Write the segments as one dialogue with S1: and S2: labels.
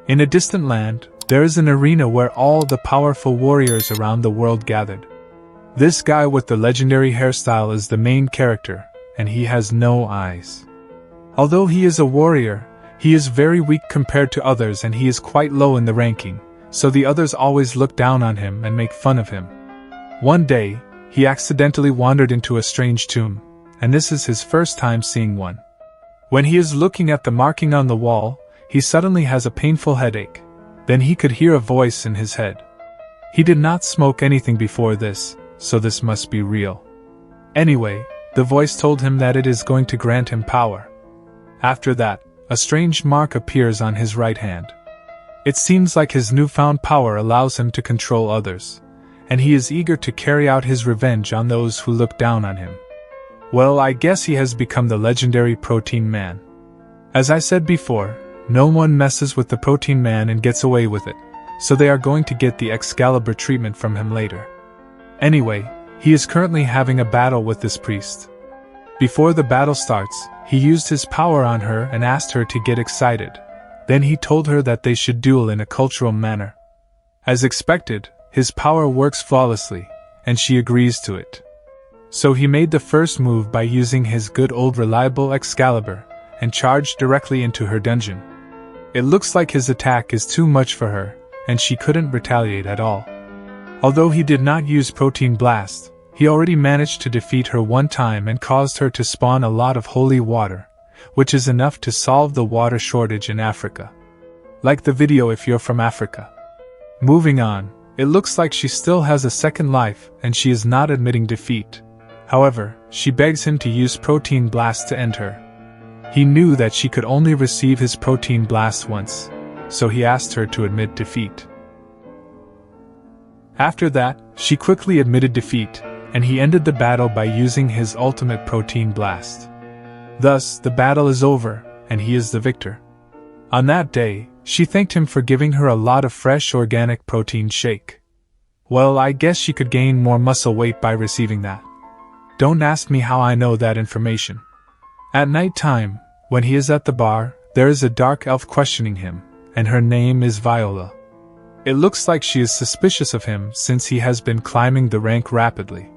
S1: In a distant land, there is an arena where all the powerful warriors around the world gathered. This guy with the legendary hairstyle is the main character, and he has no eyes. Although he is a warrior, he is very weak compared to others and he is quite low in the ranking, so the others always look down on him and make fun of him. One day, he accidentally wandered into a strange tomb, and this is his first time seeing one. When he is looking at the marking on the wall, he suddenly has a painful headache. Then he could hear a voice in his head. He did not smoke anything before this, so this must be real. Anyway, the voice told him that it is going to grant him power. After that, a strange mark appears on his right hand. It seems like his newfound power allows him to control others, and he is eager to carry out his revenge on those who look down on him. Well, I guess he has become the legendary Protein Man. As I said before, no one messes with the Protein Man and gets away with it, so they are going to get the Excalibur treatment from him later. Anyway, he is currently having a battle with this priest. Before the battle starts, he used his power on her and asked her to get excited. Then he told her that they should duel in a cultural manner. As expected, his power works flawlessly, and she agrees to it. So he made the first move by using his good old reliable Excalibur, and charged directly into her dungeon. It looks like his attack is too much for her, and she couldn't retaliate at all. Although he did not use Protein Blast, he already managed to defeat her one time and caused her to spawn a lot of holy water, which is enough to solve the water shortage in Africa. Like the video if you're from Africa. Moving on, it looks like she still has a second life and she is not admitting defeat. However, she begs him to use Protein Blast to end her. He knew that she could only receive his Protein Blast once, so he asked her to admit defeat. After that, she quickly admitted defeat, and he ended the battle by using his ultimate Protein Blast. Thus, the battle is over, and he is the victor. On that day, she thanked him for giving her a lot of fresh organic protein shake. Well, I guess she could gain more muscle weight by receiving that. Don't ask me how I know that information. At night time, when he is at the bar, there is a dark elf questioning him, and her name is Viola. It looks like she is suspicious of him since he has been climbing the rank rapidly.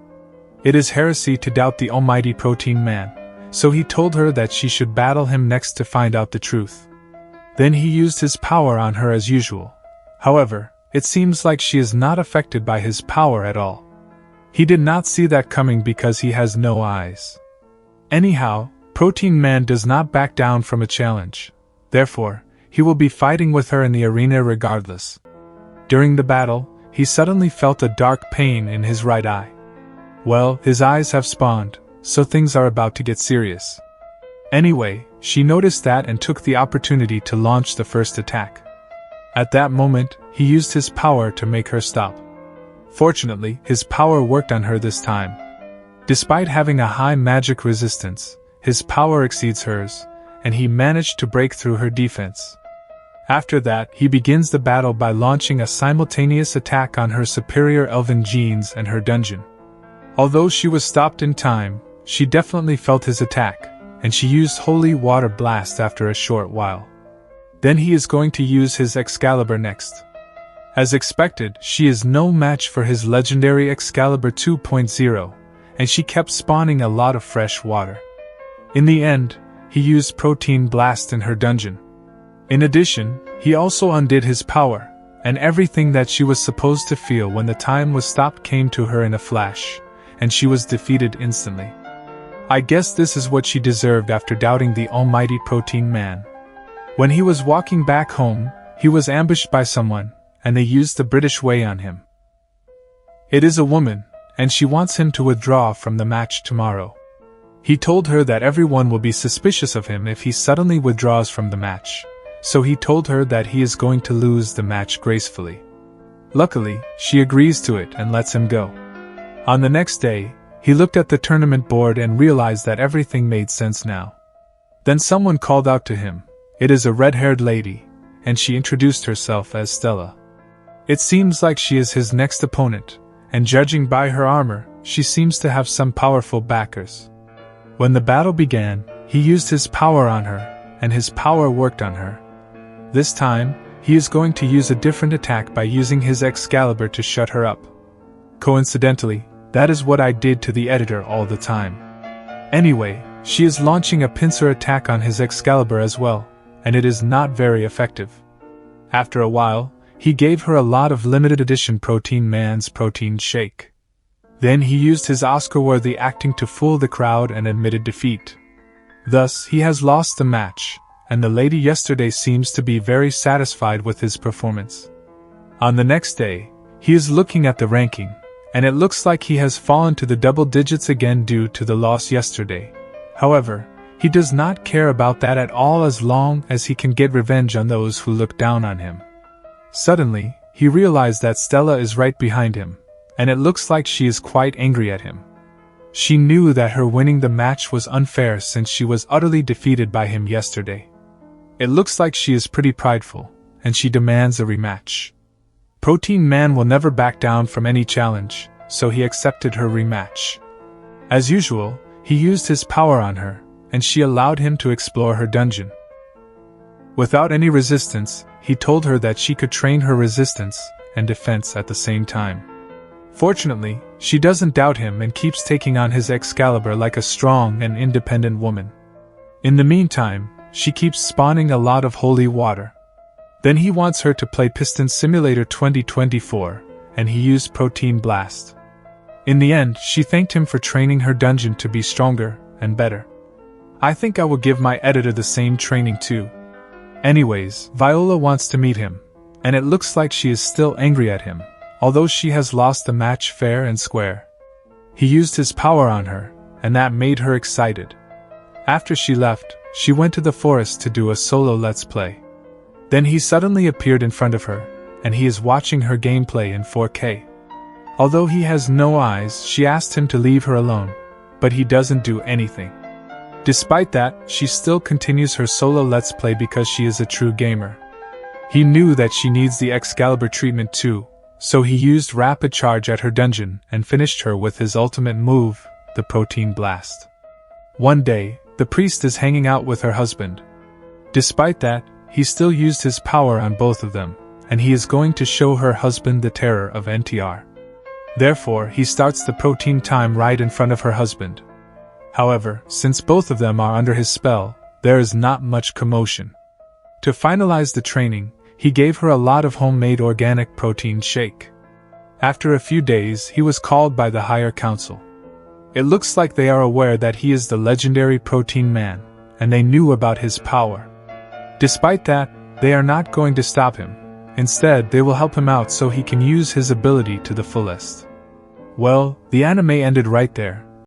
S1: It is heresy to doubt the almighty Protein Man, so he told her that she should battle him next to find out the truth. Then he used his power on her as usual. However, it seems like she is not affected by his power at all. He did not see that coming because he has no eyes. Anyhow, Protein Man does not back down from a challenge. Therefore, he will be fighting with her in the arena regardless. During the battle, he suddenly felt a dark pain in his right eye. Well, his eyes have spawned, so things are about to get serious. Anyway, she noticed that and took the opportunity to launch the first attack. At that moment, he used his power to make her stop. Fortunately, his power worked on her this time. Despite having a high magic resistance, his power exceeds hers, and he managed to break through her defense. After that, he begins the battle by launching a simultaneous attack on her superior elven genes and her dungeon. Although she was stopped in time, she definitely felt his attack, and she used Holy Water Blast after a short while. Then he is going to use his Excalibur next. As expected, she is no match for his legendary Excalibur 2.0, and she kept spawning a lot of fresh water. In the end, he used Protein Blast in her dungeon. In addition, he also undid his power, and everything that she was supposed to feel when the time was stopped came to her in a flash, and she was defeated instantly. I guess this is what she deserved after doubting the almighty Protein Man. When he was walking back home, he was ambushed by someone, and they used the British way on him. It is a woman, and she wants him to withdraw from the match tomorrow. He told her that everyone will be suspicious of him if he suddenly withdraws from the match, so he told her that he is going to lose the match gracefully. Luckily, she agrees to it and lets him go. On the next day, he looked at the tournament board and realized that everything made sense now. Then someone called out to him. It is a red-haired lady, and she introduced herself as Stella. It seems like she is his next opponent, and judging by her armor, she seems to have some powerful backers. When the battle began, he used his power on her, and his power worked on her. This time, he is going to use a different attack by using his Excalibur to shut her up. Coincidentally, that is what I did to the editor all the time. Anyway, she is launching a pincer attack on his Excalibur as well, and it is not very effective. After a while, he gave her a lot of limited edition Protein Man's protein shake. Then he used his Oscar-worthy acting to fool the crowd and admitted defeat. Thus, he has lost the match, and the lady yesterday seems to be very satisfied with his performance. On the next day, he is looking at the ranking, and it looks like he has fallen to the double digits again due to the loss yesterday. However, he does not care about that at all as long as he can get revenge on those who look down on him. Suddenly, he realized that Stella is right behind him, and it looks like she is quite angry at him. She knew that her winning the match was unfair since she was utterly defeated by him yesterday. It looks like she is pretty prideful, and she demands a rematch. Protein Man will never back down from any challenge, so he accepted her rematch. As usual, he used his power on her, and she allowed him to explore her dungeon. Without any resistance, he told her that she could train her resistance and defense at the same time. Fortunately, she doesn't doubt him and keeps taking on his Excalibur like a strong and independent woman. In the meantime, she keeps spawning a lot of holy water. Then he wants her to play Piston Simulator 2024, and he used Protein Blast. In the end, she thanked him for training her dungeon to be stronger and better. I think I will give my editor the same training too. Anyways, Viola wants to meet him, and it looks like she is still angry at him, although she has lost the match fair and square. He used his power on her, and that made her excited. After she left, she went to the forest to do a solo Let's Play. Then he suddenly appeared in front of her, and he is watching her gameplay in 4K. Although he has no eyes, she asked him to leave her alone, but he doesn't do anything. Despite that, she still continues her solo Let's Play because she is a true gamer. He knew that she needs the Excalibur treatment too, so he used Rapid Charge at her dungeon and finished her with his ultimate move, the Protein Blast. One day, the priest is hanging out with her husband. Despite that, he still used his power on both of them, and he is going to show her husband the terror of NTR. Therefore, he starts the protein time right in front of her husband. However, since both of them are under his spell, there is not much commotion. To finalize the training, he gave her a lot of homemade organic protein shake. After a few days, he was called by the higher council. It looks like they are aware that he is the legendary Protein Man, and they knew about his power. Despite that, they are not going to stop him. Instead, they will help him out so he can use his ability to the fullest. Well, the anime ended right there,